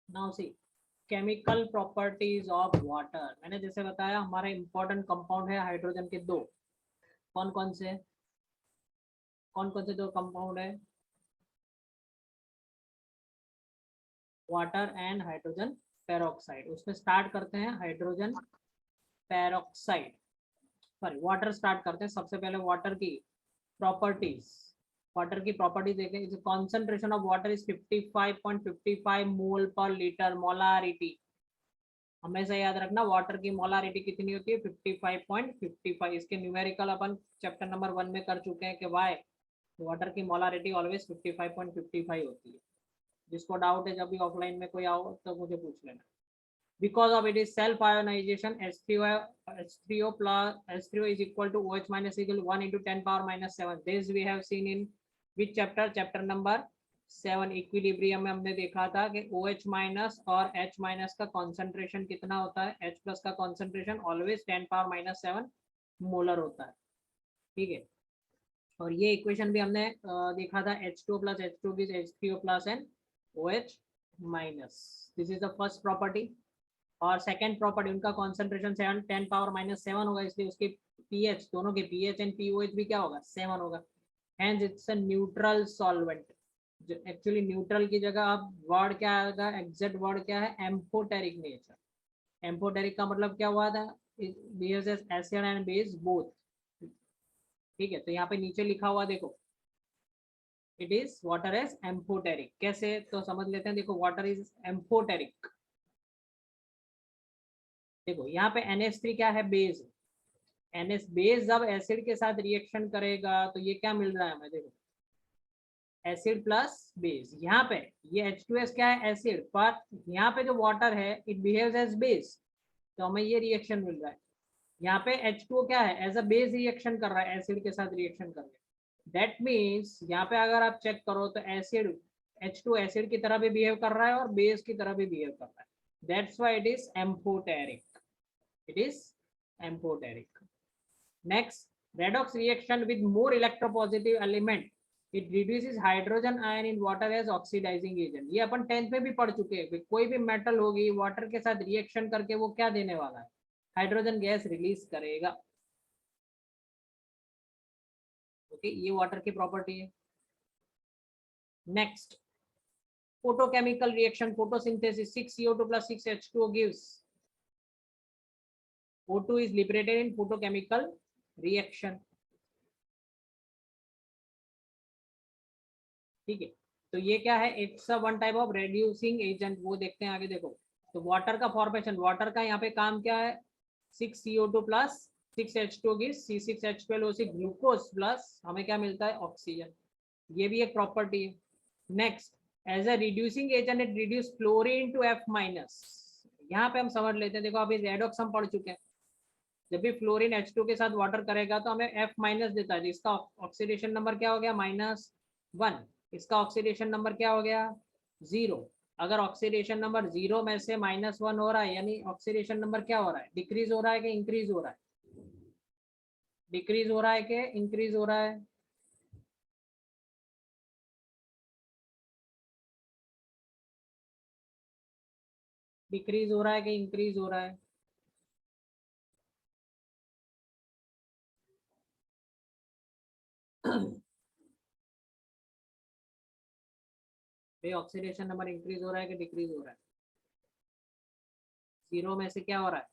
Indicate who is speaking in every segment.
Speaker 1: Now see chemical properties of water. मैंने जैसे बताया हमारा इंपॉर्टेंट कंपाउंड है हाइड्रोजन के दो। कौन कौन से दो कंपाउंड है? Water and hydrogen peroxide. उसमें स्टार्ट करते हैं hydrogen peroxide, sorry water start करते हैं। सबसे पहले वाटर की प्रॉपर्टीज। वाटर की प्रॉपर्टी देखें। कॉन्सेंट्रेशन ऑफ वाटर इज 55.55 मोल पर लीटर। मोलारिटी हमेशा याद रखना, वाटर की मोलारिटी कितनी होती है? 55.55। इसके न्यूमेरिकल अपन चैप्टर नंबर 1 में कर चुके हैं कि वाई वाटर की मोलारिटी ऑलवेज 55.55 होती है। जिसको डाउट है जब भी ऑफलाइन में कोई आओ तो मुझे पूछ लेना। Because of it is self ionization, H3O plus H3O is equal to OH minus equal 1 into 10 power minus 7. This we have seen in which chapter? Chapter number 7 equilibrium में हमने देखा था कि OH माइनस और H माइनस का concentration कितना होता है, H प्लस का concentration always 10 power minus 7 molar होता है। ठीक है, और ये इक्वेशन भी हमने देखा था H2O plus H2 is H3O plus and OH minus. This is the first property. और सेकेंड प्रॉपर्टी उनका कॉन्सेंट्रेशन 10 पावर माइनस 7 होगा, इसलिए उसके पीएच दोनों के पीएच एंड पीओएच भी क्या होगा? 7 होगा। Hence it's a neutral solvent. Actually neutral की जगह अब वर्ड क्या आएगा? एग्जैक्ट वर्ड क्या है? Amphoteric nature. एम्फोटेरिक का मतलब क्या हुआ था? Behaves as acid and base both. ठीक है, तो यहाँ पे नीचे लिखा हुआ देखो, it is water is amphoteric. कैसे तो समझ लेते हैं। देखो वाटर इज एम्फोटेरिक। देखो यहाँ पे NH3 क्या है? बेस। NH बेस जब एसिड के साथ रिएक्शन करेगा तो ये क्या मिल रहा है हमें? देखो एसिड प्लस बेस। यहाँ पे ये H2S क्या है? एसिड। पर यहाँ पे जो वाटर है इट बिहेव्स एज बेस, तो हमें ये रिएक्शन मिल रहा है। यहाँ पे H2O क्या है? एज अ बेस रिएक्शन कर रहा है, एसिड के साथ रिएक्शन कर रहा है। दैट मीन्स यहाँ पे अगर आप चेक करो तो एसिड H2 एसिड की तरह भी बिहेव कर रहा है और बेस की तरह भी बिहेव कर रहा है। That's why it is amphoteric. It is amphoteric. Next, redox reaction with more electropositive element. It reduces hydrogen ion in water as oxidizing agent. ये अपन 10th में भी पढ़ चुके हैं। कोई भी मेटल होगी वाटर के साथ रिएक्शन करके वो क्या देने वाला है? हाइड्रोजन गैस रिलीज करेगा। ओके, ये वाटर की प्रॉपर्टी है। Next, photochemical reaction, photosynthesis, 6CO2 plus 6H2O gives O2 is liberated in photochemical reaction. ठीक है, तो ये क्या है? It's one type of reducing agent. वो देखते हैं आगे। देखो तो वाटर का फॉर्मेशन, वाटर का यहाँ पे काम क्या है? 6CO2 प्लस 6H2 की C6H12O6 ग्लूकोज प्लस हमें क्या मिलता है? ऑक्सीजन। ये भी एक प्रॉपर्टी है। Next, as a reducing agent it reduce fluorine to F minus. यहाँ पे हम समझ लेते हैं। देखो अभी रेडॉक्स हम पढ़ चुके हैं। जब भी फ्लोरीन H2 के साथ वाटर करेगा तो हमें F माइनस देता है, जिसका ऑक्सीडेशन नंबर क्या हो गया? -1। इसका ऑक्सीडेशन नंबर क्या हो गया? 0। अगर ऑक्सीडेशन नंबर 0 में से -1 हो रहा है, यानी ऑक्सीडेशन नंबर क्या हो रहा है? डिक्रीज हो रहा है कि इंक्रीज हो रहा है? डिक्रीज हो रहा है कि इंक्रीज हो रहा है? डिक्रीज हो रहा है कि इंक्रीज हो रहा है? भाई ऑक्सीडेशन नंबर इंक्रीज हो रहा है कि डिक्रीज हो रहा है? 0 में से क्या हो रहा है?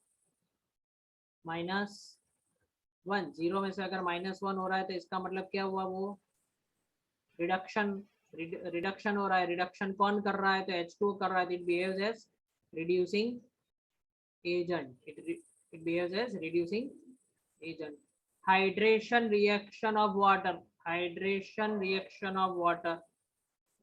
Speaker 1: -1। 0 में से अगर -1 हो रहा है तो इसका मतलब क्या हुआ? वो रिडक्शन, रिडक्शन हो रहा है। रिडक्शन कौन कर रहा है? तो H2 कर रहा है। It behaves as reducing agent. It behaves as reducing agent. Hydration reaction of water. Hydration reaction of water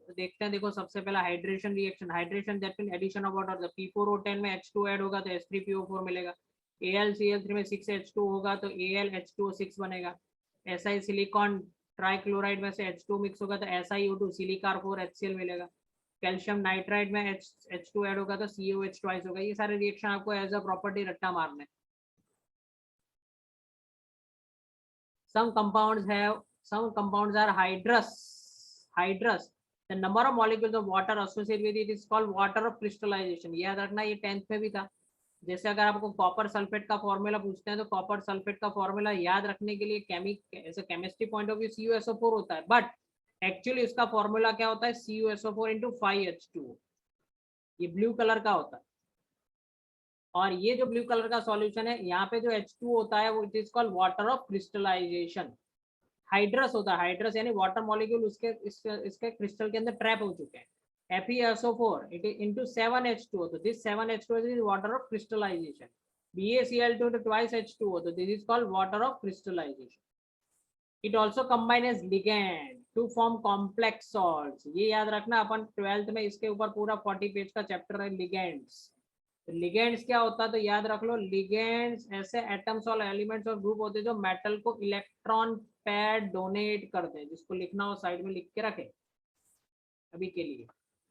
Speaker 1: तो देखते हैं। देखो सबसे पहला hydration reaction, hydration that mean addition of water. जब P4O10 में H2 ऐड होगा तो H3PO4 मिलेगा। AlCl3 में 6H2 होगा तो AlH2O6 बनेगा। SI सिलिकॉन ट्राइक्लोराइड में से H2 मिक्स होगा तो SiO2 सिलिकार 4 HCl मिलेगा। कैल्शियम नाइट्राइड में H2 ऐड होगा तो COH ट्वाइस होगा। ये सारे रिएक्शन आपको एज अ प्रॉपर्टी रट्टा मारने। some compounds are hydrous, hydrous the number of molecules of water associated with it is called water of crystallization. याद रखना, ये 10th में भी था। जैसे अगर आपको कॉपर सल्फेट का फॉर्मूला पूछते हैं तो कॉपर सल्फेट का फॉर्मूला याद रखने के लिए chemistry point of view CuSO4 होता है, बट एक्चुअली इसका फॉर्मूला क्या होता है, CuSO4 into 5H2O। ये ब्लू कलर का होता है, और ये जो ब्लू कलर का सॉल्यूशन है, यहाँ पे जो H2 होता है वो it is called water of crystallization. Hydrous होता है, हाइड्रस यानी वाटर मॉलिक्यूल इसके क्रिस्टल के अंदर ट्रैप हो चुके हैं। FeSO4 it is into 7H2O, so this 7H2O is water of crystallization. BaCl2 to twice H2O, so this is called water of crystallization. It also combines as ligand to form complex salts. ये याद रखना, अपन 12th में इसके ऊपर पूरा 40 page का chapter है ligands. तो लिगेंड्स क्या होता है तो याद रख लो, लिगेंड्स ऐसे एटम्स और एलिमेंट्स और ग्रुप होते हैं जो मेटल को इलेक्ट्रॉन पेयर डोनेट करते हैं। जिसको लिखना हो साइड में लिख के रखे अभी के लिए,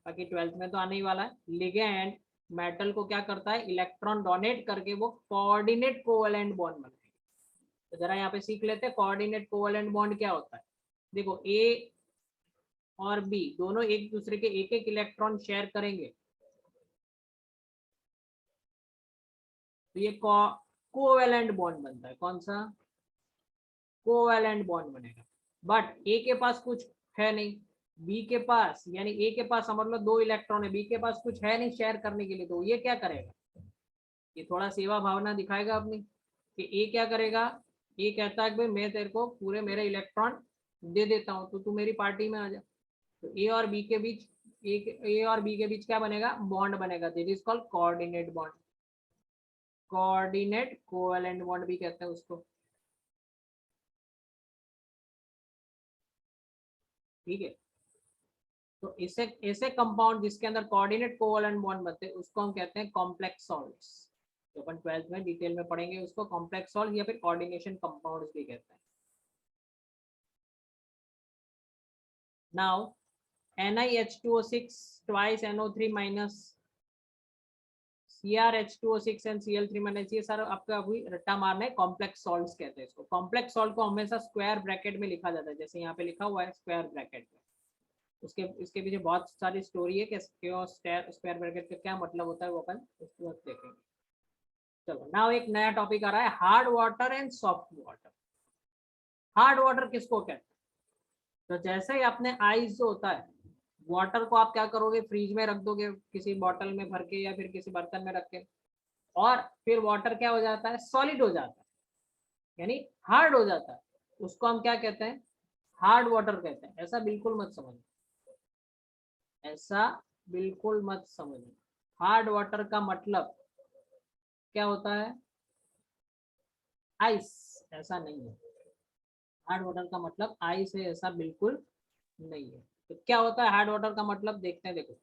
Speaker 1: बाकी 12th में तो आने ही वाला है। लिगेंड मेटल को क्या करता है, इलेक्ट्रॉन डोनेट करके वो कोऑर्डिनेट कोवेलेंट बॉन्ड बनाता है। तो जरा यहाँ पे सीख लेते हैं कोऑर्डिनेट कोवेलेंट बॉन्ड क्या होता है। देखो ए और बी दोनों एक दूसरे के एक एक इलेक्ट्रॉन शेयर करेंगे, तो ये कोवेलेंट बॉन्ड बनता है। कौन सा, कोवेलेंट बॉन्ड बनेगा। बट ए के पास कुछ है नहीं, बी के पास, यानी ए के पास समझ लो 2 इलेक्ट्रॉन है, बी के पास कुछ है नहीं शेयर करने के लिए, तो ये क्या करेगा, ये थोड़ा सेवा भावना दिखाएगा अपनी कि ए क्या करेगा, ये कहता है कि भाई मैं तेरे को पूरे मेरे इलेक्ट्रॉन दे देता हूँ, तो तू मेरी पार्टी में आ जा। तो ए और बी के बीच क्या बनेगा, बॉन्ड बनेगा। This is called coordinate bond, coordinate covalent bond भी कहते हैं उसको। ठीक है, तो इसे ऐसे कंपाउंड जिसके अंदर कोऑर्डिनेट कोवेलेंट बॉन्ड बनते हैं उसको हम कहते हैं कॉम्प्लेक्स सॉल्ट्स। तो अपन 12th में डिटेल में पढ़ेंगे उसको, कॉम्प्लेक्स सॉल्ट या फिर कोऑर्डिनेशन कंपाउंड्स भी कहते हैं। Now NiH2O6 twice NO3 minus CrH2O6 and Cl3 minus, ये सारा आपका अभी रट्टा मारना है, कॉम्प्लेक्स सॉल्ट्स कहते हैं इसको। कॉम्प्लेक्स सॉल्ट को हमेशा स्क्वायर ब्रैकेट में लिखा जाता है, जैसे यहाँ पे लिखा हुआ है स्क्वायर ब्रैकेट में। इसके पीछे बहुत सारी स्टोरी है कि स्क्वायर ब्रैकेट का क्या मतलब होता है, वो अपन उसके बाद देखेंगे। चलो नाउ एक नया टॉपिक आ रहा है, hard water and soft water. Hard water किसको कहते हैं, तो जैसे ही अपने आइस जो होता है, वाटर को आप क्या करोगे, फ्रीज में रख दोगे किसी बॉटल में भर के या फिर किसी बर्तन में रख के, और फिर वाटर क्या हो जाता है, सॉलिड हो जाता है, यानी हार्ड हो जाता है। उसको हम क्या कहते हैं, हार्ड वाटर कहते हैं। ऐसा बिल्कुल मत समझना, ऐसा बिल्कुल मत समझना। हार्ड वाटर का मतलब क्या होता है, आइस, ऐसा नहीं है। हार्ड वाटर का मतलब आइस है, ऐसा बिल्कुल नहीं है। तो क्या होता है हार्ड वाटर का मतलब, देखते हैं। देखो,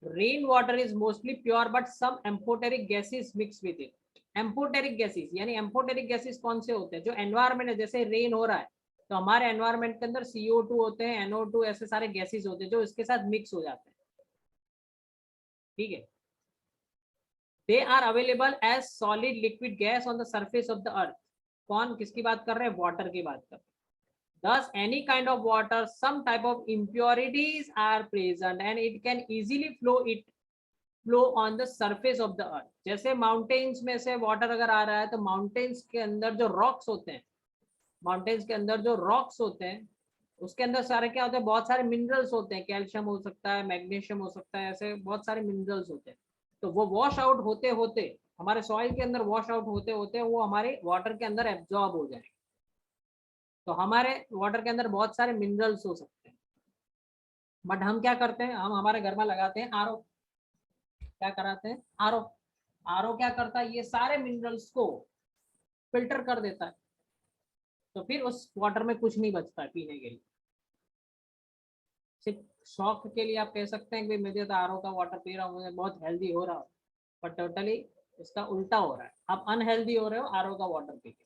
Speaker 1: rain water is mostly pure but some amphoteric gases mix with it. Amphoteric gases यानी एम्फोटेरिक गैसेस कौन से होते हैं, जो एनवायरमेंट है, जैसे रेन हो रहा है तो हमारे एनवायरमेंट के अंदर CO2 होते हैं, NO2, ऐसे सारे गैसेस होते हैं जो इसके साथ मिक्स हो जाते हैं। ठीक है, they are available as solid liquid gas on the surface of the earth. कौन किसकी बात कर रहे हैं, वाटर की बात कर रहे हैं। Thus, any kind of water, some type of impurities are present and it can easily flow on the surface of the earth. जैसे माउंटेन्स में से वाटर अगर आ रहा है तो माउंटेन्स के अंदर जो रॉक्स होते हैं, माउंटेन्स के अंदर जो रॉक्स होते हैं उसके अंदर सारे क्या होते हैं, बहुत सारे मिनरल्स होते हैं, कैल्शियम हो सकता है, मैग्नीशियम हो सकता है, ऐसे बहुत सारे मिनरल्स होते हैं। तो वो वॉश आउट होते होते हमारे सॉइल के अंदर वॉश आउट होते होते वो हमारे वाटर के अंदर एब्जॉर्ब हो जाएंगे। तो हमारे वाटर के अंदर बहुत सारे मिनरल्स हो सकते हैं, बट हम क्या करते हैं, हम हमारे घर में लगाते हैं आरओ। क्या कराते हैं, आरओ। आरओ क्या करता है, ये सारे मिनरल्स को फिल्टर कर देता है, तो फिर उस वाटर में कुछ नहीं बचता है पीने के लिए। सिर्फ शौक के लिए आप कह सकते हैं कि मुझे तो आरओ का वाटर पी रहा हूँ, मुझे बहुत हेल्दी हो रहा है, पर टोटली इसका उल्टा हो रहा है। आप अनहेल्दी हो रहे हो आरओ का वाटर पी के,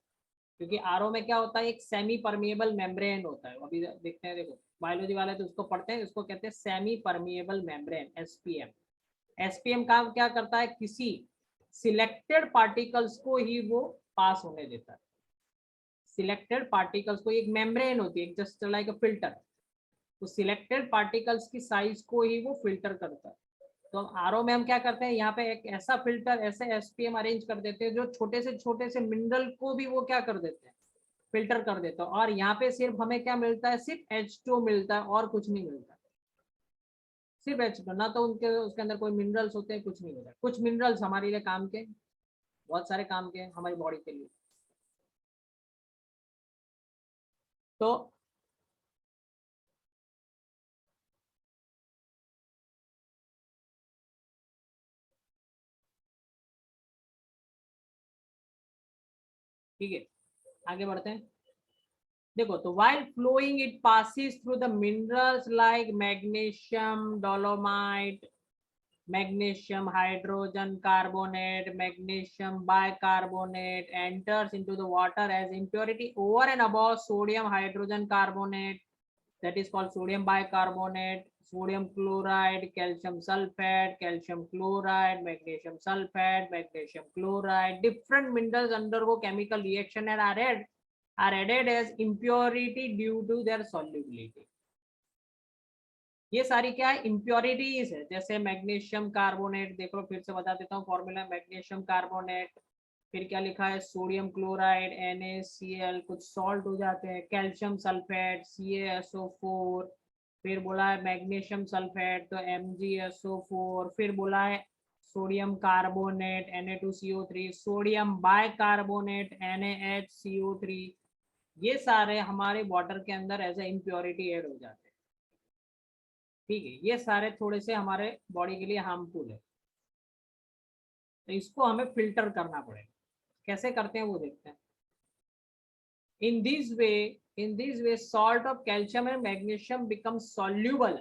Speaker 1: क्योंकि आरओ में क्या होता है, एक सेमी परमिएबल मेम्ब्रेन होता है। अभी देखते हैं, देखो बायोलॉजी वाले तो उसको पढ़ते हैं, उसको कहते हैं semi permeable membrane, SPM। SPM काम क्या करता है, किसी सिलेक्टेड पार्टिकल्स को ही वो पास होने देता है। सिलेक्टेड पार्टिकल्स को, एक मेम्ब्रेन होती है जस्ट लाइक अ फिल्टर, तो सिलेक्टेड पार्टिकल्स की साइज को ही वो फिल्टर करता है। तो आरओ में हम क्या करते हैं, यहाँ पे एक ऐसा फिल्टर, ऐसे एसपीएम अरेंज कर देते हैं जो छोटे से मिनरल को भी वो क्या कर देते हैं, फिल्टर कर देते हैं। और यहाँ पे सिर्फ हमें क्या मिलता है, सिर्फ H2 मिलता है और कुछ नहीं मिलता, सिर्फ H2। ना तो उनके उसके अंदर कोई मिनरल्स होते हैं, कुछ नहीं होता। कुछ मिनरल्स हमारे लिए काम के, बहुत सारे काम के हमारी बॉडी के लिए। तो ठीक है, आगे बढ़ते हैं। देखो, तो while flowing it passes through the minerals like magnesium dolomite, magnesium hydrogen carbonate, magnesium bicarbonate, enters into the water as impurity over and above sodium hydrogen carbonate, that is called sodium bicarbonate, sodium chloride, calcium sulfate, calcium chloride, magnesium sulfate, magnesium chloride. Different minerals undergo chemical reaction and are added as impurity due to their solubility. ये सारी क्या है, impurities है। जैसे magnesium carbonate, देखो फिर से बता देता हूँ फॉर्मूला, मैग्नीशियम कार्बोनेट, फिर क्या लिखा है, सोडियम क्लोराइड NaCl, कुछ सॉल्ट हो जाते हैं, कैल्शियम सल्फेट CaSO4, फिर बोला है मैग्नीशियम सल्फेट तो MgSO4, फिर बोला है sodium carbonate Na2CO3, sodium bicarbonate NaHCO3। ये सारे हमारे वाटर के अंदर एज ए इम्प्योरिटी ऐड हो जाते हैं। ठीक है, ये सारे थोड़े से हमारे बॉडी के लिए हार्मफुल है, तो इसको हमें फिल्टर करना पड़ेगा। कैसे करते हैं वो देखते हैं। In this way salt of calcium and magnesium become soluble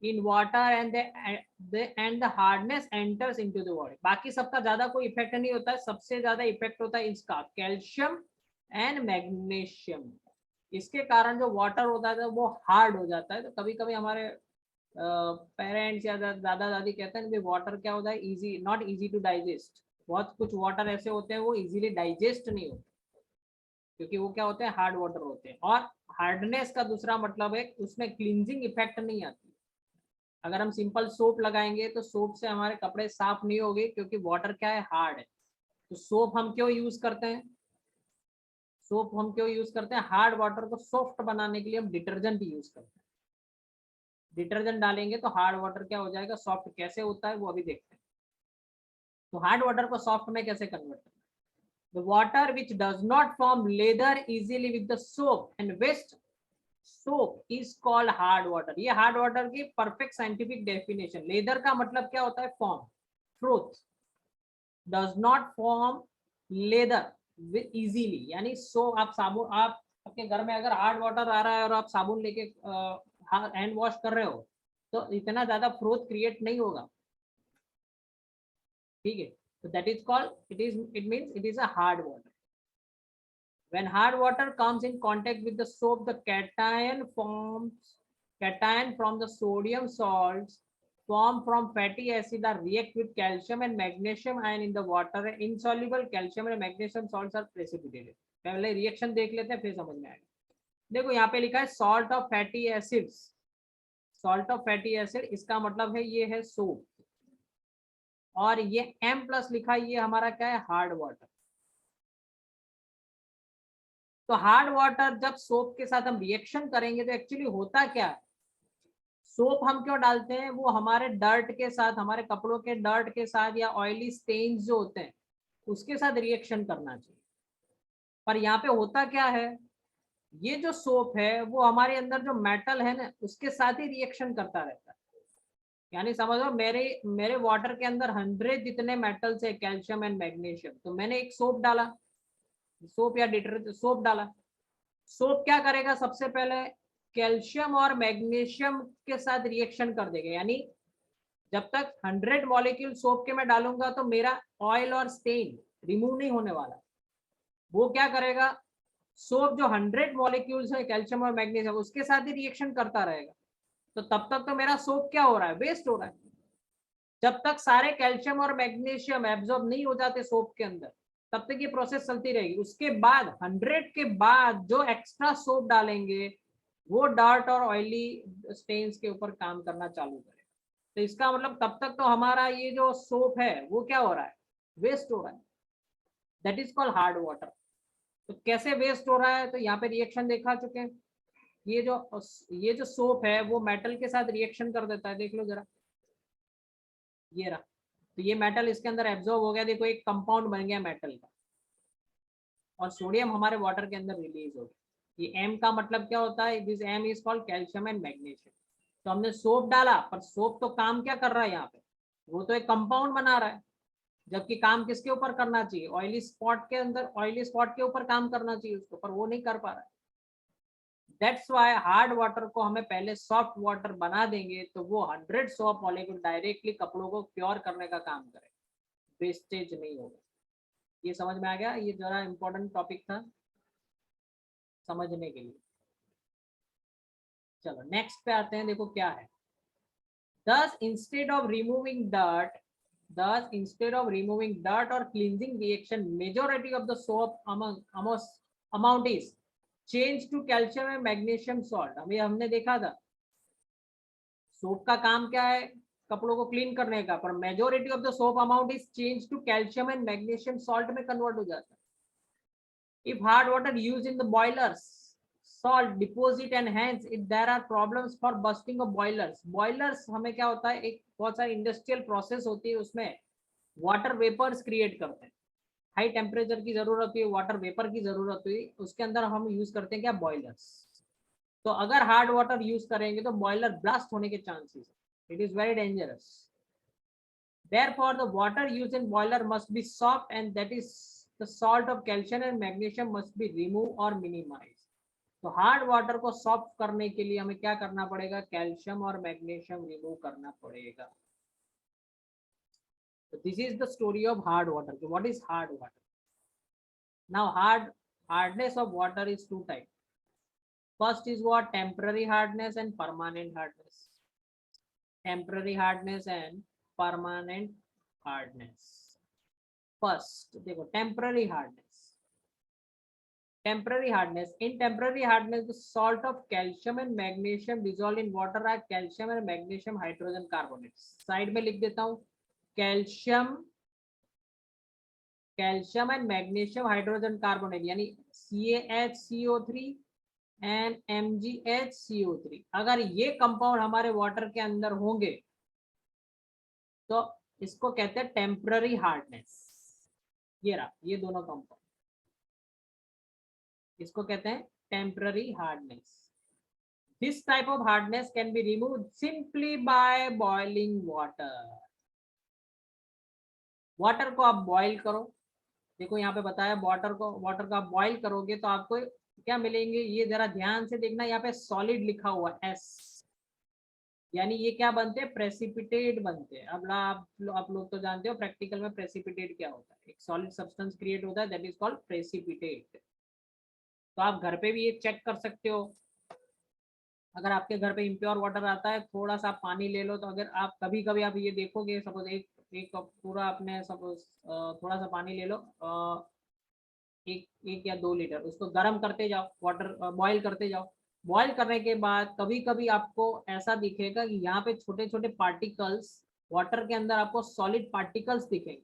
Speaker 1: in water and the hardness enters into the body. बाकी सबका ज्यादा कोई इफेक्ट नहीं होता है, सबसे ज्यादा इफेक्ट होता है इसका, कैल्शियम एंड मैग्नीशियम। इसके कारण जो वाटर होता है वो हार्ड हो जाता है। तो कभी कभी हमारे पेरेंट्स या दादा दादी कहते हैं कि वाटर क्या होता है, easy, not easy to digest. बहुत कुछ वाटर ऐसे होते हैं वो इजीली डाइजेस्ट नहीं होते, क्योंकि वो क्या होते हैं, हार्ड वाटर होते हैं। और हार्डनेस का दूसरा मतलब है उसमें क्लींजिंग इफेक्ट नहीं आती। अगर हम सिंपल सोप लगाएंगे तो सोप से हमारे कपड़े साफ नहीं होंगे, क्योंकि वाटर क्या है, हार्ड है। तो सोप हम क्यों यूज करते हैं, सोप हम क्यों यूज करते हैं, हार्ड वाटर को सॉफ्ट बनाने के लिए हम डिटर्जेंट यूज करते हैं। डिटर्जेंट डालेंगे तो हार्ड वाटर क्या हो जाएगा, सॉफ्ट। कैसे होता है वो अभी देखते हैं। तो हार्ड वाटर को सॉफ्ट में कैसे कन्वर्ट करना है, the water which does not form lather easily with the soap and waste soap is called hard water। ये हार्ड वाटर की परफेक्ट साइंटिफिक डेफिनेशन। लेदर का मतलब क्या होता है, form, froth, does not form lather easily, यानी सो आप साबुन, आप अपने घर में अगर हार्ड वाटर आ रहा है और आप साबुन लेके हैंड वॉश कर रहे हो तो इतना ज्यादा फ्रोथ क्रिएट नहीं होगा। ठीक है, so that is called, it means it is a hard water। When hard water comes in contact with the soap, the cation from the sodium salts formed from fatty acid are react with calcium and magnesium ion in the water। Insoluble calcium and magnesium salts are precipitated। पहले reaction देख लेते हैं फिर समझ में आएगा। देखो यहाँ पे लिखा है salt of fatty acids, salt of fatty acid, इसका मतलब है ये है सोप। और ये M+ लिखा है, ये हमारा क्या है, हार्ड वाटर। तो हार्ड वाटर जब सोप के साथ हम रिएक्शन करेंगे तो एक्चुअली होता क्या है, सोप हम क्यों डालते हैं, वो हमारे डर्ट के साथ, हमारे कपड़ों के डर्ट के साथ या ऑयली स्टेन्स जो होते हैं उसके साथ रिएक्शन करना चाहिए। पर यहाँ पे होता क्या है, ये जो सोप है वो हमारे अंदर जो मेटल है ना उसके साथ ही रिएक्शन करता रहता है। यानी समझो मेरे मेरे वाटर के अंदर 100 जितने मेटल्स है, कैल्शियम एंड मैग्नीशियम, तो मैंने एक सोप डाला, सोप या डिटर्जेंट, सोप डाला। सोप क्या करेगा, सबसे पहले कैल्शियम और मैग्नीशियम के साथ रिएक्शन कर देगा। यानी जब तक 100 मॉलिक्यूल सोप के मैं डालूंगा तो मेरा ऑयल और स्टेन रिमूव नहीं होने वाला। वो क्या करेगा, सोप जो 100 मॉलिक्यूल्स है कैल्शियम और मैग्नीशियम उसके साथ ही रिएक्शन करता रहेगा। तो तब तक तो मेरा सोप क्या हो रहा है, वेस्ट हो रहा है। जब तक सारे कैल्शियम और मैग्नीशियम एब्जॉर्ब नहीं हो जाते सोप के अंदर तब तक ये प्रोसेस चलती रहेगी। उसके बाद 100 के बाद जो एक्स्ट्रा सोप डालेंगे वो डार्ट और ऑयली स्टेन्स के ऊपर काम करना चालू करेगा। तो इसका मतलब तब तक तो हमारा ये जो सोप है वो क्या हो रहा है, वेस्ट हो रहा है। That is called hard water. तो कैसे वेस्ट हो रहा है, तो यहाँ पे रिएक्शन देखा चुके हैं। ये जो सोप है वो मेटल के साथ रिएक्शन कर देता है, देख लो जरा, ये रहा। तो ये मेटल इसके अंदर एब्जॉर्ब हो गया, देखो एक कंपाउंड बन गया मेटल का, और सोडियम हमारे वाटर के अंदर रिलीज हो गया। ये एम का मतलब क्या होता है, this M is called calcium and magnesium. तो हमने सोप डाला, पर सोप तो काम क्या कर रहा है यहाँ पे, वो तो एक कंपाउंड बना रहा है, जबकि काम किसके ऊपर करना चाहिए, ऑयली स्पॉट के अंदर, ऑयली स्पॉट के ऊपर काम करना चाहिए उसको, पर वो नहीं कर पा रहा है। दैट्स वाई हार्ड वाटर को हमें पहले सॉफ्ट वाटर बना देंगे तो वो 100 सोप मॉलिक्यूल डायरेक्टली कपड़ों को प्योर करने का काम करेगा, वेस्टेज नहीं होगा। ये समझ में आ गया, ये जरा इंपॉर्टेंट टॉपिक था समझने के लिए। चलो नेक्स्ट पे आते हैं, देखो क्या है। Thus, instead of removing dirt, or cleansing reaction, majority of the soap amount is changed to calcium and magnesium salt. अभी हमने देखा था सोप का काम क्या है, कपड़ों को क्लीन करने का, पर majority of the soap amount is change to calcium and magnesium salt में कन्वर्ट हो जाता है। If hard water use in the boilers, salt deposit and hence if there are problems for busting of boilers हमें क्या होता है, एक बहुत सारी इंडस्ट्रियल प्रोसेस होती है, उसमें वाटर वेपर्स क्रिएट करते हैं, हाई टेम्परेचर की जरूरत होती है, वाटर वेपर की जरूरत होती है, उसके अंदर हम यूज करते हैं क्या, बॉयलर्स। तो अगर हार्ड वाटर यूज करेंगे तो बॉयलर ब्लास्ट होने के चांसेस है, it is very dangerous. Therefore, the water used in boiler must be soft, and that is the salt of calcium and magnesium must be removed or minimized. तो hard water को soft करने के लिए हमें क्या करना पड़ेगा, कैल्शियम और मैग्नीशियम रिमूव करना पड़ेगा। तो this is the story of hard water. What is hard water? Now hardness of water is two type. First is what, temporary hardness and permanent hardness. Temporary hardness and permanent hardness. First देखो temporary hardness. Temporary hardness. In temporary hardness, the salt of calcium and magnesium dissolved in water are calcium and magnesium hydrogen carbonates. Side में लिख देता हूँ, calcium and magnesium hydrogen carbonate, यानी CaHCO3 and MgHCO3। अगर ये compound हमारे water के अंदर होंगे तो इसको कहते हैं टेम्पररी हार्डनेस। ये रहा, ये दोनों कंपाउंड, इसको कहते हैं temporary hardness. This type of hardness can be removed simply by boiling water. Water को आप बॉईल करो, देखो यहाँ पे बताया वाटर को आप बॉईल करोगे तो आपको क्या मिलेंगे, ये जरा ध्यान से देखना, यहाँ पे सॉलिड लिखा हुआ एस, यानी ये क्या बनते हैं, प्रेसिपिटेट बनते हैं। अब आप लोग तो जानते हो प्रैक्टिकल में प्रेसिपिटेट क्या होता है, एक सॉलिड सब्सटेंस क्रिएट होता है, दैट इज कॉल्ड प्रेसिपिटेट। तो आप घर पे भी ये चेक कर सकते हो, अगर आपके घर पे इम्प्योर वाटर आता है, थोड़ा सा पानी ले लो, तो अगर आप कभी कभी आप ये देखोगे, सपोज एक पूरा आपने सपोज थोड़ा सा पानी ले लो, एक या 2 लीटर, उसको गर्म करते जाओ, वाटर बॉईल करते जाओ। बॉईल करने के बाद कभी कभी आपको ऐसा दिखेगा कि यहाँ पे छोटे छोटे पार्टिकल्स, वाटर के अंदर आपको सॉलिड पार्टिकल्स दिखेंगे,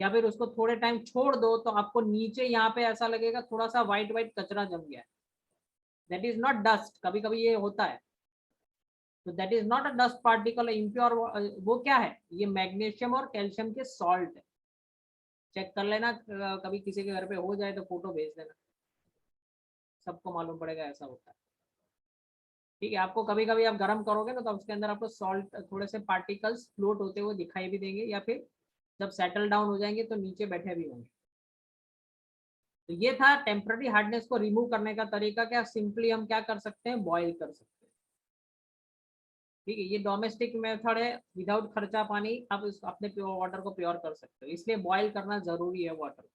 Speaker 1: या फिर उसको थोड़े टाइम छोड़ दो तो आपको नीचे यहाँ पे ऐसा लगेगा थोड़ा सा व्हाइट व्हाइट कचरा जम गया है, दैट इज नॉट डस्ट। कभी कभी ये होता है, तो that is not a dust particle, impure. वो क्या है, ये मैग्नीशियम और कैल्शियम के सॉल्ट है। चेक कर लेना, कभी किसी के घर पे हो जाए तो फोटो भेज देना, सबको मालूम पड़ेगा ऐसा होता है। ठीक है, आपको कभी कभी आप गर्म करोगे ना तो उसके अंदर आपको सॉल्ट, थोड़े से पार्टिकल्स फ्लोट होते हुए दिखाई भी देंगे, या फिर जब सेटल डाउन हो जाएंगे तो नीचे बैठे भी होंगे। तो ये था टेम्पररी हार्डनेस को रिमूव करने का तरीका। क्या, सिंपली हम क्या कर सकते हैं, बॉईल कर सकते हैं। ठीक है, ये डोमेस्टिक मेथड है, विदाउट खर्चा पानी आप अपने प्योर वाटर को प्योर कर सकते हो, इसलिए बॉईल करना जरूरी है वाटर को।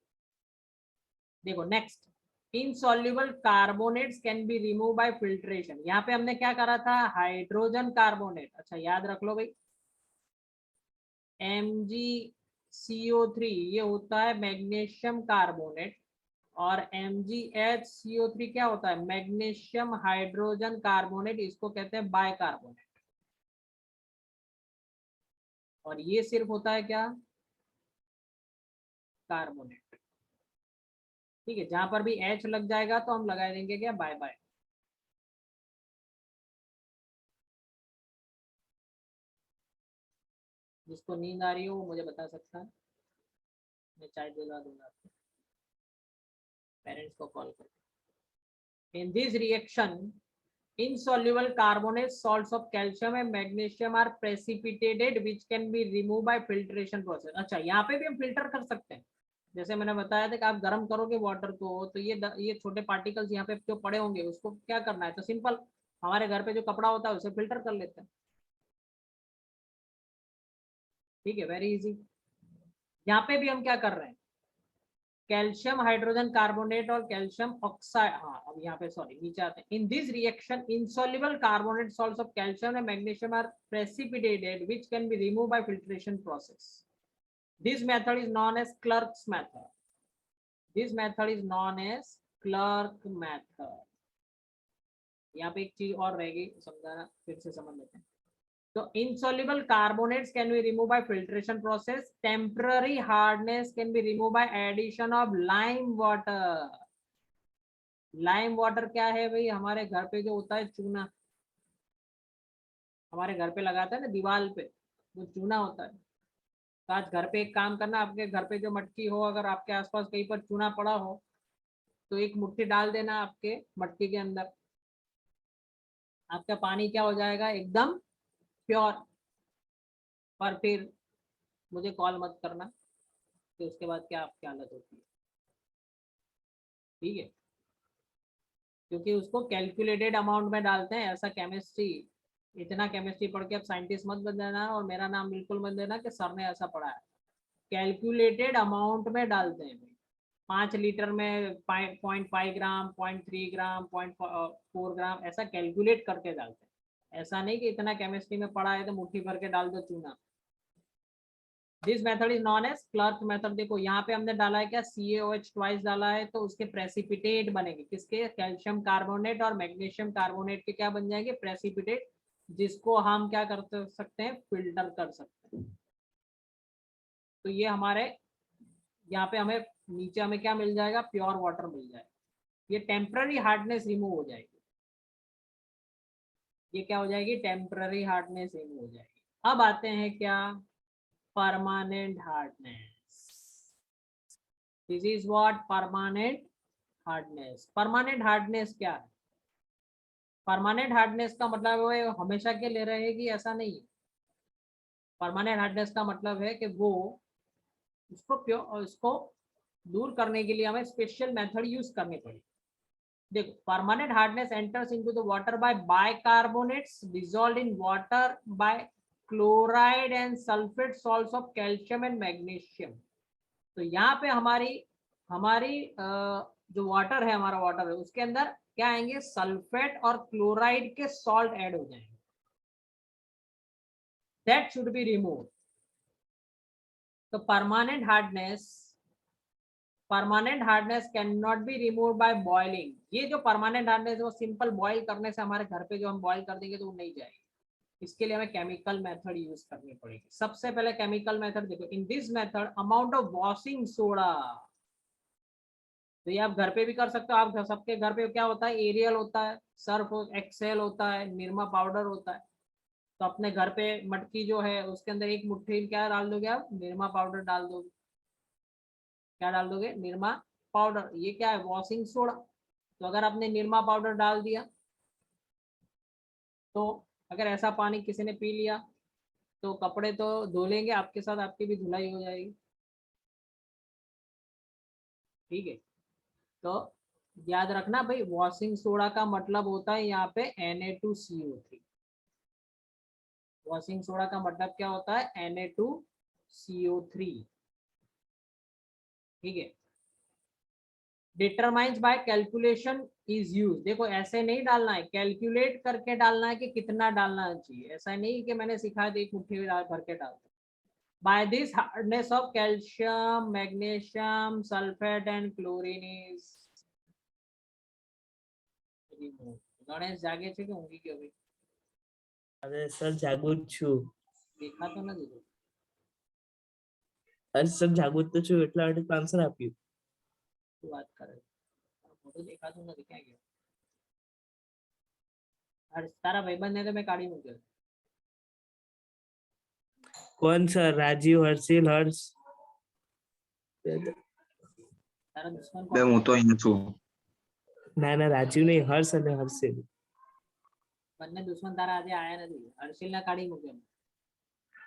Speaker 1: देखो next, insoluble carbonates can be remove bye filtration. यहाँ पे हमने क्या करा था, हाइड्रोजन कार्बोनेट। अच्छा याद रख लो भाई, MgCO3 ये होता है मैग्नीशियम कार्बोनेट, और MgHCO3 क्या होता है? मैग्नीशियम हाइड्रोजन कार्बोनेट, इसको कहते हैं बाइकार्बोनेट। और ये सिर्फ होता है क्या? कार्बोनेट। ठीक है, जहां पर भी H लग जाएगा तो हम लगा देंगे क्या? Bye bye. जिसको नींद आ रही हो वो मुझे बता सकता है, मैं चाय दिला दूंगा आपको, पेरेंट्स को कॉल करके। In this reaction insoluble carbonate salts of calcium and magnesium are precipitated which can be removed by filtration process। अच्छा, यहाँ पे भी हम फिल्टर कर सकते हैं। जैसे मैंने बताया था कि आप गर्म करोगे वाटर को तो ये छोटे पार्टिकल्स यहाँ पे जो पड़े होंगे उसको क्या करना है, तो सिंपल हमारे घर पे जो कपड़ा होता है उसे फिल्टर कर लेते हैं। ठीक है, वेरी इजी। यहाँ पे भी हम क्या कर रहे हैं? कैल्शियम हाइड्रोजन कार्बोनेट और कैल्शियम ऑक्साइड, हाँ अब यहाँ पे सॉरी नीचे आते हैं। In this reaction insoluble carbonate salts of calcium and magnesium are precipitated which can be removed by filtration process। This method is known as Clerk's method। This method is known as Clerk method। यहाँ पे एक चीज और रहेगी समझाना, फिर से समझ लेते हैं। So insoluble carbonates can be removed by filtration process। Temporary hardness can be removed by addition of lime water। Lime water क्या है भाई? हमारे घर पे जो होता है चूना, हमारे घर पे लगाता है ना दीवार पे, वो चूना होता है। तो आज घर पे एक काम करना, आपके घर पे जो मटकी हो, अगर आपके आसपास कहीं पर चूना पड़ा हो तो एक मुट्ठी डाल देना आपके मटकी के अंदर, आपका पानी क्या हो जाएगा? एकदम प्योर। पर फिर मुझे कॉल मत करना कि उसके बाद क्या आपकी हालत होती है। ठीक है, क्योंकि उसको कैलकुलेटेड अमाउंट में डालते हैं। ऐसा केमिस्ट्री, इतना केमिस्ट्री पढ़ के अब साइंटिस्ट मत बन जाना और मेरा नाम बिल्कुल मत देना कि सर ने ऐसा पढ़ा है। कैलकुलेटेड अमाउंट में डालते हैं। 5 लीटर में 0.5 ग्राम, 0.3 ग्राम, 0.4 ग्राम, ऐसा कैलकुलेट करके डालते हैं। ऐसा नहीं कि इतना केमिस्ट्री में पढ़ा है तो मुट्ठी भर के डाल दो चूना। This method is known as Clark method. देखो यहाँ पे हमने डाला है क्या? CaOH ट्वाइस डाला है तो उसके प्रेसिपिटेट बनेंगे। किसके? कैल्शियम कार्बोनेट और मैग्नीशियम कार्बोनेट के क्या बन जाएंगे? प्रेसिपिटेट, जिसको हम क्या कर सकते हैं? फिल्टर कर सकते हैं। तो ये हमारे यहाँ पे हमें नीचे हमें क्या मिल जाएगा? प्योर वाटर मिल जाएगा। ये टेम्पररी हार्डनेस रिमूव हो जाएगी। ये क्या हो जाएगी? टेम्पररी हार्डनेस रिमूव हो जाएगी। अब आते हैं क्या? Permanent hardness. This is what? Permanent hardness. Permanent hardness क्या है? परमानेंट हार्डनेस का मतलब वो हमेशा के लिए रहेगी, ऐसा नहीं है। परमानेंट हार्डनेस का मतलब है कि वो उसको दूर करने के लिए हमें स्पेशल मेथड यूज करनी पड़ेगी। देखो, permanent hardness enters into the water bye bicarbonates dissolved in water bye chloride and sulphate salts of calcium and magnesium. तो यहाँ पे हमारी हमारी जो वाटर है, हमारा वाटर है, उसके अंदर क्या आएंगे? सल्फेट और क्लोराइड के सॉल्ट ऐड हो जाएंगे। That should be remove. तो permanent hardness can not be remove by boiling. ये जो परमानेंट हार्डनेस है वो सिंपल बॉइल करने से, हमारे घर पे जो हम बॉइल कर देंगे तो वो नहीं जाएगी। इसके लिए हमें केमिकल मेथड यूज करनी पड़ेगी। सबसे पहले केमिकल मेथड देखो। In this method amount of washing soda, तो ये आप घर पे भी कर सकते हो। आप सबके घर पे क्या होता है? एरियल होता है, सर्फ एक्सेल होता है, निरमा पाउडर होता है। तो अपने घर पे मटकी जो है उसके अंदर एक मुट्ठी क्या डाल दोगे? आप निरमा पाउडर डाल दोगे। क्या डाल दोगे? निरमा पाउडर। ये क्या है? Washing soda. तो अगर आपने निरमा पाउडर डाल दिया तो अगर ऐसा पानी किसी ने पी लिया तो कपड़े तो धो लेंगे आपके साथ, आपकी भी धुलाई हो जाएगी। ठीक है, तो याद रखना भाई, वॉशिंग सोडा का मतलब होता है यहाँ पे Na2CO3। वॉशिंग सोडा का मतलब क्या होता है? Na2CO3। ठीक है, determines by calculation is use. देखो ऐसे नहीं डालना है, कैलकुलेट करके डालना है कि कितना डालना चाहिए। ऐसा नहीं कि मैंने सिखाया तो एक मुट्ठी में भर के डालता। By this hardness of calcium, magnesium, sulfate and chlorine is removed. Ganesh જાગે છે કે ઊંઘી ગયો ભાઈ?
Speaker 2: અરે સર જાગું જ છું.
Speaker 1: દેખાતો નથી તો.
Speaker 2: અરે સર જાગું જ તો છું એટલા માટે આન્સર આપ્યું.
Speaker 1: શું વાત કરે છે? મોટું દેખાતું નથી, ક્યાં ગયો? તારા ભાઈબંધને તો મેં કાઢી મૂક્યો.
Speaker 2: કોણ સર? રાજીવ, હર્ષિલ, હર્ષ?
Speaker 1: તારા દુશ્મન
Speaker 3: બે
Speaker 1: કોણ?
Speaker 3: હું તો અહીંયા છું.
Speaker 2: ના ના રાજીવ નહીં, હર્ષ અને હર્ષિલ.
Speaker 1: બંને દુશ્મન તારા આજે આયા નથી. હર્ષિલને કાઢી મૂક્યો.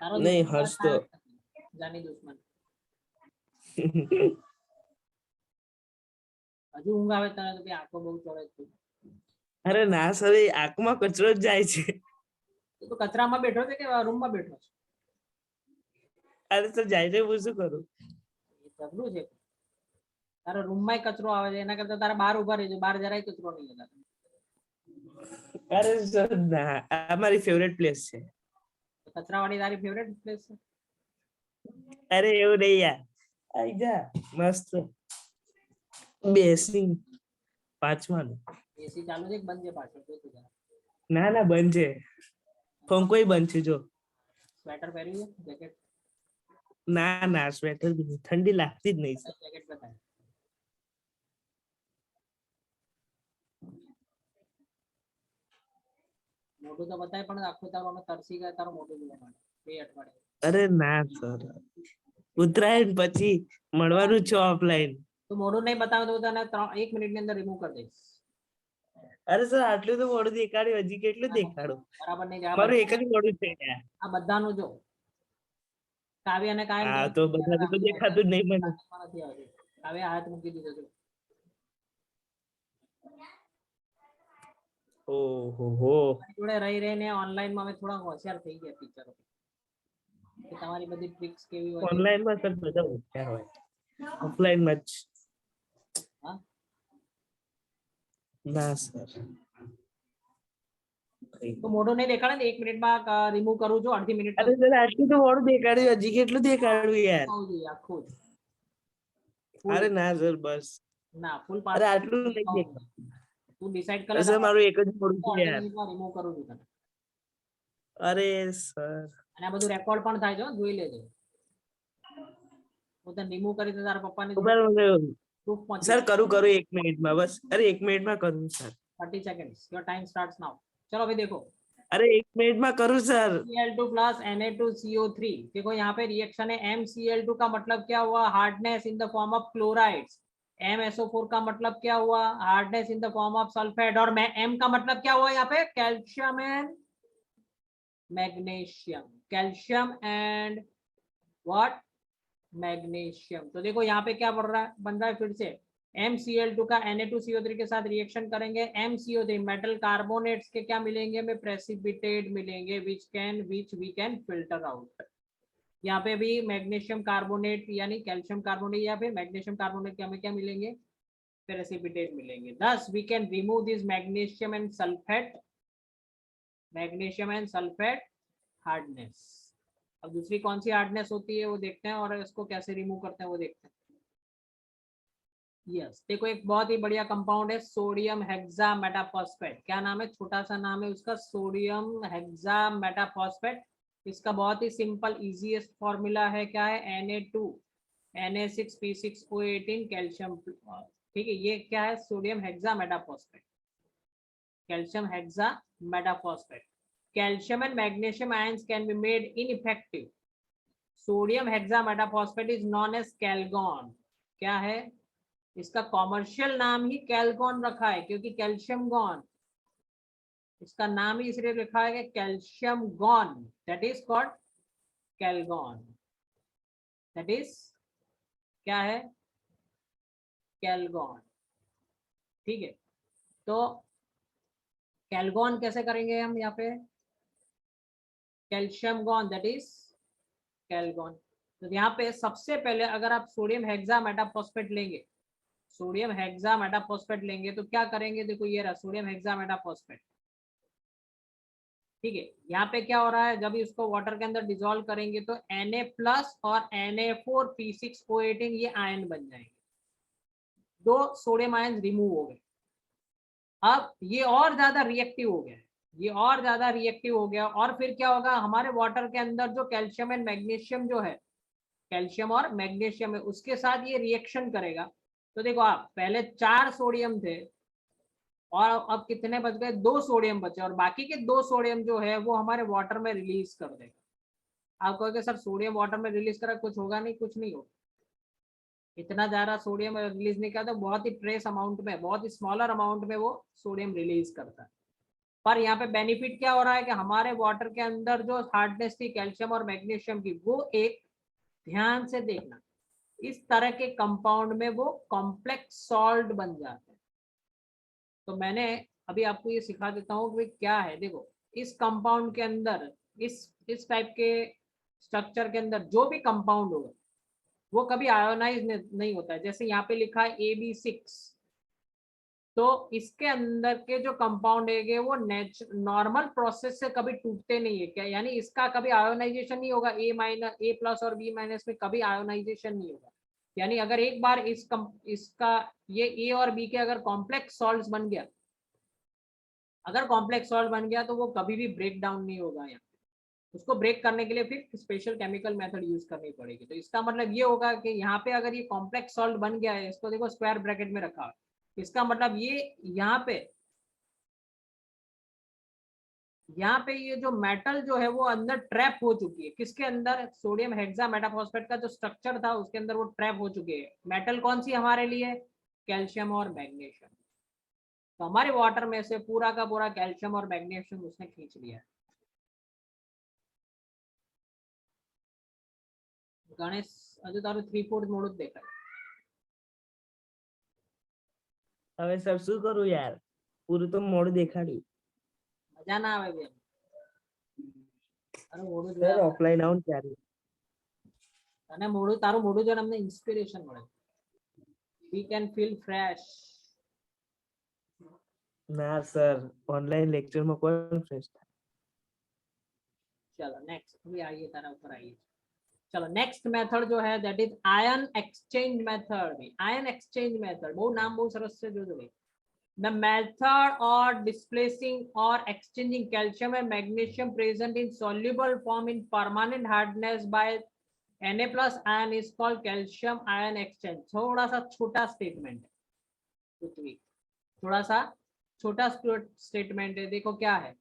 Speaker 1: તારો
Speaker 2: નહીં,
Speaker 1: દુશ્મન
Speaker 2: હર્ષ તો
Speaker 1: જાની દુશ્મન. હજુ ઊંઘ આવે તને તો આંખો બહુ ચોળે છે.
Speaker 2: અરે ના સર, એ આંખમાં કચરો જ જાય છે.
Speaker 1: તો કચરામાં બેઠો છે કે રૂમમાં બેઠો છે?
Speaker 2: અરે સર જાય છે, હું શું કરું?
Speaker 1: એ તગડું છે. તારા રૂમમાં કચરો આવે છે, એના કરતા તારા બહાર ઉભા રહેજો. બહાર જરાય કચરો નહીં આવે.
Speaker 2: અરે સર ના, આ મારી ફેવરેટ પ્લેસ છે.
Speaker 1: કચરાવાળી તારી ફેવરેટ પ્લેસ છે?
Speaker 2: અરે એવું નહીં યાર, આઈ જા મસ્ત બેસી પાંચમાનું.
Speaker 1: એસી ચાલુ છે કે બંધ છે પાછળ? જોતું જરા.
Speaker 2: ના ના બંધ છે, પંખોય બંધ છે. જો
Speaker 1: સ્વેટર પહેર્યું છે? જેકેટ?
Speaker 2: ના ના સ્વેટર બી નહીં, ઠંડી લાગતી જ નહીં સર.
Speaker 1: જેકેટ બતાય. મોટું તો બતાય પણ આખું તારું અમે તરસી ગયા તારું મોટું જોવા માટે 2 અઠવાડિયે.
Speaker 2: અરે ના સર, ઉત્તરાયણ પછી મળવાનું છે ઓફલાઈન.
Speaker 1: તો મોડું નહીં બતાવે તો તને 1 મિનિટની અંદર રિમૂવ કરી દઈશ.
Speaker 2: અરે સર આટલું તો મોડું દેખાડ્યું, હજી કેટલું દેખાડું?
Speaker 1: બરાબર નહીં.
Speaker 2: મારું એક જ મોડું છે યાર.
Speaker 1: આ બધાનું જો કાવ્ય અને કાયમ
Speaker 2: હા તો બધા તો દેખાતું જ નહીં મને.
Speaker 1: નથી આવતું. કાવ્ય હાથ મૂકી દીધો છે.
Speaker 2: ઓહો હો,
Speaker 1: જોડે રહી રહીને ઓનલાઈન માં અમે થોડા હોશિયાર થઈ ગયા ટીચરો. કે તમારી બધી ટ્રિક્સ કેવી હોય છે.
Speaker 2: ઓનલાઈન માં સર બધા હોશિયાર હોય, ઓફલાઈન માં જ
Speaker 1: હા?
Speaker 2: ના સર.
Speaker 1: તો મોઢું નહીં દેખાડે ને 1 મિનિટમાં રિમૂવ કરું છું. અડધી મિનિટ
Speaker 2: અરે સર આટલું તો મોડું દેખાડ્યું, હજી કેટલું દેખાડ્યું યાર?
Speaker 1: આખું જ.
Speaker 2: અરે ના સર બસ.
Speaker 1: ના ફૂલ
Speaker 2: અરે આટલું નહીં દેખાડ્યું
Speaker 1: તું ડિસાઈડ કર.
Speaker 2: સર, મારું એક જ મોડું છે યાર.
Speaker 1: રિમૂવ કરું છું તને.
Speaker 2: અરે સર
Speaker 1: અને આ બધું રેકોર્ડ પણ થાય છે, જોઈ લેજો. હું તને રિમૂવ કરી તો તારા પપ્પાને પ્રૂફ પહોંચે.
Speaker 2: સર કરું 1 મિનિટમાં બસ. અરે 1 મિનિટમાં કરું sir.
Speaker 1: 30 seconds. Your time starts now. चलो अभी देखो.
Speaker 2: अरे 1 मिनटમાં करूँ सर.
Speaker 1: Cl2 plus Na2CO3. देखो यहाँ पे रिएक्शन है. MCl2 का मतलब क्या हुआ? Hardness in the form of chlorides. MSO4 का मतलब क्या हुआ? Hardness in the form of sulphate. और M का मतलब क्या हुआ यहाँ पे? Calcium and magnesium. Calcium and what? Magnesium. तो देखो यहाँ पे क्या बन रहा है फिर से. MCl2 का Na2CO3 के साथ रिएक्शन करेंगे. MCO3 मेटल कार्बोनेट्स के क्या मिलेंगे हमें? प्रेसिपिटेट मिलेंगे which we can filter out. यहाँ पे भी मैग्नीशियम कार्बोनेट यानी कैल्शियम कार्बोनेट या फिर मैग्नीशियम कार्बोनेट के हमें क्या मिलेंगे? प्रेसिपिटेट मिलेंगे. Thus we can remove this magnesium and sulfate. Magnesium and sulphate hardness. अब दूसरी कौन सी हार्डनेस होती है वो देखते हैं और इसको कैसे रिमूव करते हैं वो देखते हैं. यस देखो एक बहुत ही बढ़िया कंपाउंड है सोडियम हेक्सामेटाफॉस्फेट. क्या नाम है? छोटा सा नाम है उसका, सोडियम हेक्सामेटाफॉस्फेट. इसका बहुत ही सिंपल इजीएस्ट फॉर्मूला है. क्या है? Na2 Na6P6O18 calcium. ठीक है, ये क्या है? Sodium hexametaphosphate. Calcium hexametaphosphate. Calcium and magnesium ions can be made ineffective. Sodium hexametaphospate is known as Calgon. क्या है? इसका कॉमर्शियल नाम ही कैलगॉन रखा है क्योंकि कैल्शियम गॉन. इसका नाम ही इसलिए लिखा है कि calcium gone. That is called Calgon. That is क्या है? कैलगॉन. ठीक है, तो कैलगॉन कैसे करेंगे हम यहाँ पे? Calcium gone that is Calgon. तो यहाँ पे सबसे पहले अगर आप सोडियम हेक्सामेटाफॉस्फेट लेंगे, सोडियम हेक्सामेटाफॉस्फेट लेंगे तो क्या करेंगे? देखो ये रहा सोडियम हेक्सामेटाफॉस्फेट. ठीक है, यहाँ पे क्या हो रहा है, जब इसको वाटर के अंदर डिजोल्व करेंगे तो Na+ और Na4P6O18 ये आयन बन जाएंगे, 2 सोडियम आयन रिमूव हो गए। अब ये और ज्यादा रिएक्टिव हो गया, ये और ज्यादा रिएक्टिव हो गया, और फिर क्या होगा, हमारे वाटर के अंदर जो कैल्शियम एंड मैग्नीशियम जो है, कैल्शियम और मैग्नीशियम है, उसके साथ ये रिएक्शन करेगा। तो देखो आप, पहले 4 सोडियम थे और अब कितने बच गए, 2 सोडियम बचे, और बाकी के 2 सोडियम जो है वो हमारे वाटर में रिलीज कर देगा। आप कहोगे सर सोडियम वाटर में रिलीज करा, कुछ होगा नहीं, कुछ नहीं होगा, इतना ज्यादा सोडियम रिलीज नहीं करता, बहुत ही ट्रेस अमाउंट में, बहुत ही स्मॉलर अमाउंट में वो सोडियम रिलीज करता है। पर यहाँ पे बेनिफिट क्या हो रहा है कि हमारे वाटर के अंदर जो हार्डनेस थी कैल्शियम और मैग्नीशियम की, वो एक, ध्यान से देखना, इस तरह के कंपाउंड में वो कॉम्प्लेक्स सॉल्ट बन जाते हैं। तो मैंने अभी आपको ये सिखा देता हूँ कि क्या है। देखो, इस कंपाउंड के अंदर, इस टाइप के स्ट्रक्चर के अंदर जो भी कंपाउंड होगा वो कभी आयोनाइज नहीं होता है। जैसे यहाँ पे लिखा है AB6, तो इसके अंदर के जो कंपाउंड है वो नॉर्मल प्रोसेस से कभी टूटते नहीं है क्या, यानी इसका कभी आयोनाइजेशन नहीं होगा, A+ और B- में कभी आयोनाइजेशन नहीं होगा। यानी अगर एक बार इसका ये A और B के अगर कॉम्प्लेक्स सॉल्ट बन गया, अगर कॉम्प्लेक्स सॉल्ट बन गया तो वो कभी भी ब्रेक डाउन नहीं होगा। यहाँ उसको ब्रेक करने के लिए फिर स्पेशल केमिकल मेथड यूज करनी पड़ेगी। तो इसका मतलब ये होगा कि यहाँ पे अगर ये कॉम्प्लेक्स सॉल्ट बन गया है, इसको देखो स्क्वायर ब्रैकेट में रखा है, इसका मतलब यहाँ पे ये जो मेटल जो है वो अंदर ट्रैप हो चुकी है, किसके अंदर, सोडियम हेक्सा मेटाफॉस्फेट का जो स्ट्रक्चर था उसके अंदर वो ट्रैप हो चुके हैं। मेटल कौन सी हमारे लिए, कैल्शियम और मैग्नीशियम। तो हमारे वाटर में से पूरा का पूरा कैल्शियम और मैग्नीशियम उसने खींच लिया है। गणेश, हजू तारू 3/4 मोड़ देखा है।
Speaker 2: હવે સર શું કરું યાર, પૂરું તો મોડું દેખાડ્યું.
Speaker 1: મજા ના આવે બેન, તારું મોડું
Speaker 2: સર
Speaker 1: જોયા
Speaker 2: ઓફલાઈન આવું ને ત્યારે.
Speaker 1: તને મોડું, તારું મોડું જોઈને અમને ઇન્સ્પિરેશન મળે, વી કેન ફીલ ફ્રેશ.
Speaker 2: ના સર, ઓનલાઈન લેક્ચરમાં કોણ ફ્રેશ થાય?
Speaker 1: चलो नेक्स्ट, अभी आइए तारा ऊपर आइए। चलो नेक्स्ट मेथड जो है that is ion exchange method. Ion exchange method, बहुत नाम बहुत सरस से जो भाई, द मेथड और डिस्प्लेसिंग और exchanging calcium and magnesium present in soluble form in permanent hardness by Na+ ion is called calcium ion exchange. थोड़ा सा छोटा स्टेटमेंट है, कुछ भी थोड़ा सा छोटा स्टेटमेंट है। देखो क्या है,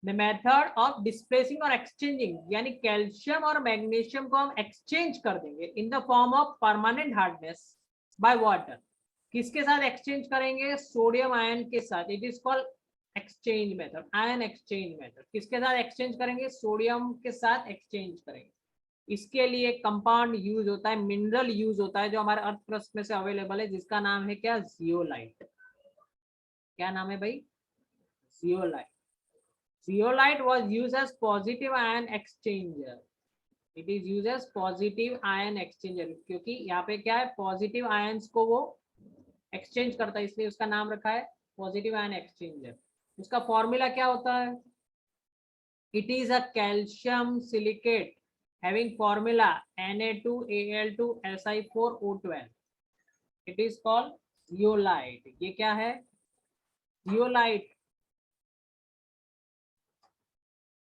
Speaker 1: द मेथड ऑफ डिस्प्लेसिंग और एक्सचेंजिंग, यानी कैल्शियम और मैग्नीशियम को हम एक्सचेंज कर देंगे in the form of permanent hardness by water. किसके साथ एक्सचेंज करेंगे, सोडियम आयन के साथ। It is called exchange method, ion exchange method. किसके साथ एक्सचेंज करेंगे, सोडियम के साथ एक्सचेंज करेंगे। इसके लिए कंपाउंड यूज होता है, मिनरल यूज होता है जो हमारे अर्थ क्रस्ट में से अवेलेबल है, जिसका नाम है क्या, जियोलाइट। क्या नाम है भाई, zeolite. Zeolite was used as positive ion exchanger. It is used as positive ion exchanger, क्योंकि यहाँ पे क्या है, पॉजिटिव आयंस को वो एक्सचेंज करता है, इसलिए उसका नाम रखा है पॉजिटिव आयन एक्सचेंजर। उसका फॉर्मूला क्या होता है, it is a calcium silicate having formula Na2Al2Si4O12। It is called zeolite. ये क्या है, जियोलाइट।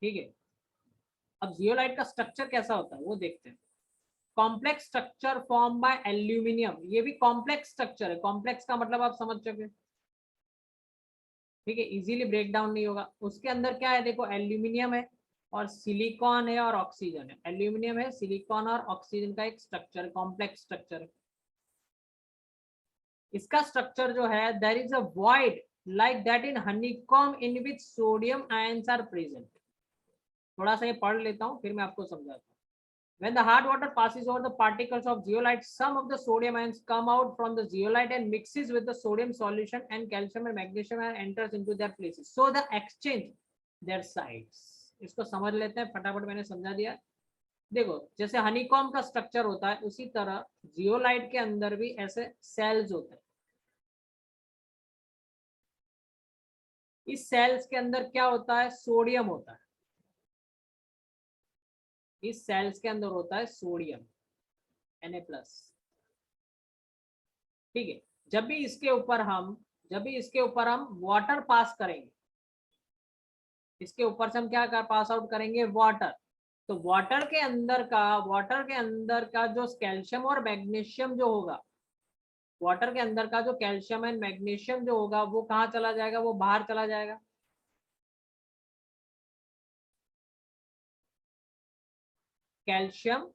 Speaker 1: ठीक है, अब जियोलाइट का स्ट्रक्चर कैसा होता है वो देखते हैं। Complex structure form by aluminium, ये भी कॉम्प्लेक्स स्ट्रक्चर है। कॉम्प्लेक्स का मतलब आप समझ चुके, ठीक है, इजीली ब्रेक डाउन नहीं होगा। उसके अंदर क्या है, देखो एल्यूमिनियम है और सिलिकॉन है और ऑक्सीजन है। एल्यूमिनियम है, सिलिकॉन और ऑक्सीजन का एक स्ट्रक्चर, कॉम्प्लेक्स स्ट्रक्चर है। इसका स्ट्रक्चर जो है, there is a void like that in honeycomb in which sodium ions are present. थोड़ा सा ये पढ़ लेता हूँ फिर मैं आपको समझाता हूँ। When the hot water passes over the particles of zeolite, some of the sodium ions come out from the zeolite and mixes with the sodium solution, and calcium and magnesium ion enters into their places. So the exchange their sides. इसको समझ लेते हैं फटाफट, मैंने समझा दिया। देखो, जैसे हनीकॉम्ब का स्ट्रक्चर होता है उसी तरह जियोलाइट के अंदर भी ऐसे सेल्स होते हैं। इस सेल्स के अंदर क्या होता है, सोडियम होता है, इस सेल्स के अंदर होता है सोडियम Na+। ठीक है, जब भी इसके ऊपर हम वाटर पास करेंगे, इसके ऊपर से हम क्या पास आउट करेंगे, वाटर। तो वाटर के अंदर का जो कैल्शियम और मैग्नीशियम जो होगा, वाटर के अंदर का जो कैल्शियम एंड मैग्नीशियम जो होगा वो कहाँ चला जाएगा, वो बाहर चला जाएगा। कैल्शियम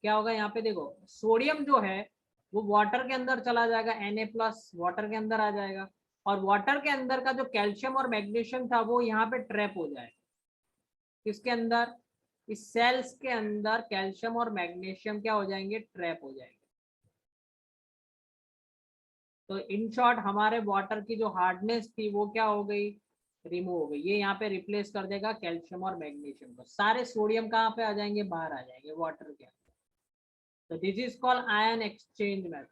Speaker 1: क्या होगा यहाँ पे, देखो सोडियम जो है वो वाटर के अंदर चला जाएगा, Na+ वाटर के अंदर आ जाएगा, और वाटर के अंदर का जो कैल्शियम और मैग्नीशियम था वो यहाँ पे ट्रैप हो जाएगा। किसके अंदर, इस सेल्स के अंदर कैल्शियम और मैग्नीशियम क्या हो जाएंगे, ट्रैप हो जाएंगे। तो इन शॉर्ट हमारे वाटर की जो हार्डनेस थी वो क्या हो गई, रिमूव हो गई। ये यहाँ पे रिप्लेस कर देगा कैल्शियम और मैग्नीशियम को, सारे सोडियम कहाँ पे आ जाएंगे, बाहर आ जाएंगे वाटर के अंदर। तो this is called ion exchange method.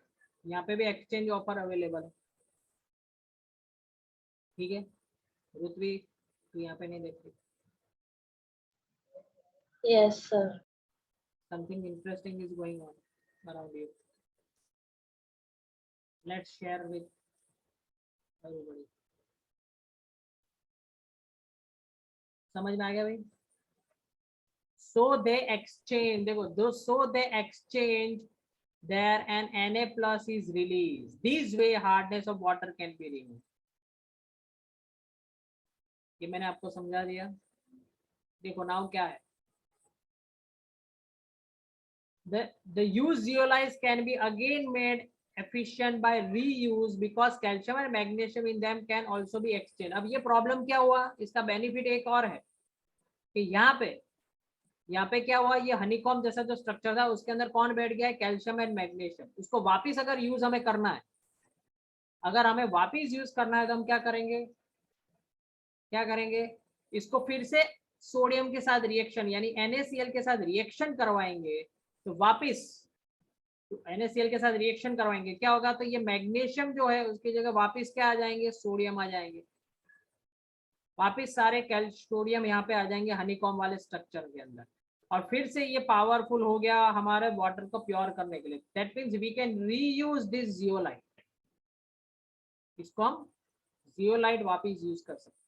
Speaker 1: यहाँ पे भी एक्सचेंज ऑफर अवेलेबल है। ठीक है रुतवी, तो यहाँ पे नहीं देखती,
Speaker 3: Yes, sir.
Speaker 1: something interesting is going on around you. Let's share with everybody. समझ में आ गया भाई? So they exchange, देखो so they exchange there and Na+ is released. This way hardness of water can be removed. ये मैंने आपको समझा दिया। देखो नाउ क्या है, the used zeolites can be again made efficient by reuse because calcium and magnesium in them can also be exchanged. अब ये प्रॉब्लम क्या हुआ, इसका बेनिफिट एक और है कि यहाँ पे क्या हुआ, ये हनीकॉम जैसा जो स्ट्रक्चर था उसके अंदर कौन बैठ गया है, कैल्शियम एंड मैग्नीशियम। उसको वापिस अगर यूज हमें करना है, अगर हमें वापिस यूज करना है तो हम क्या करेंगे, इसको फिर से सोडियम के साथ रिएक्शन यानी NaCl के साथ रिएक्शन करवाएंगे। तो वापिस NaCl के साथ रिएक्शन करवाएंगे, क्या होगा, तो ये मैग्नीशियम जो है उसकी जगह वापिस क्या आ जाएंगे, सोडियम आ जाएंगे। वापिस सारे सोडियम यहाँ पे आ जाएंगे हनीकॉम वाले स्ट्रक्चर के अंदर, और फिर से ये पावरफुल हो गया हमारे वाटर को प्योर करने के लिए। That means we can reuse this zeolite, इसको हम जियोलाइट वापिस यूज कर सकते हैं।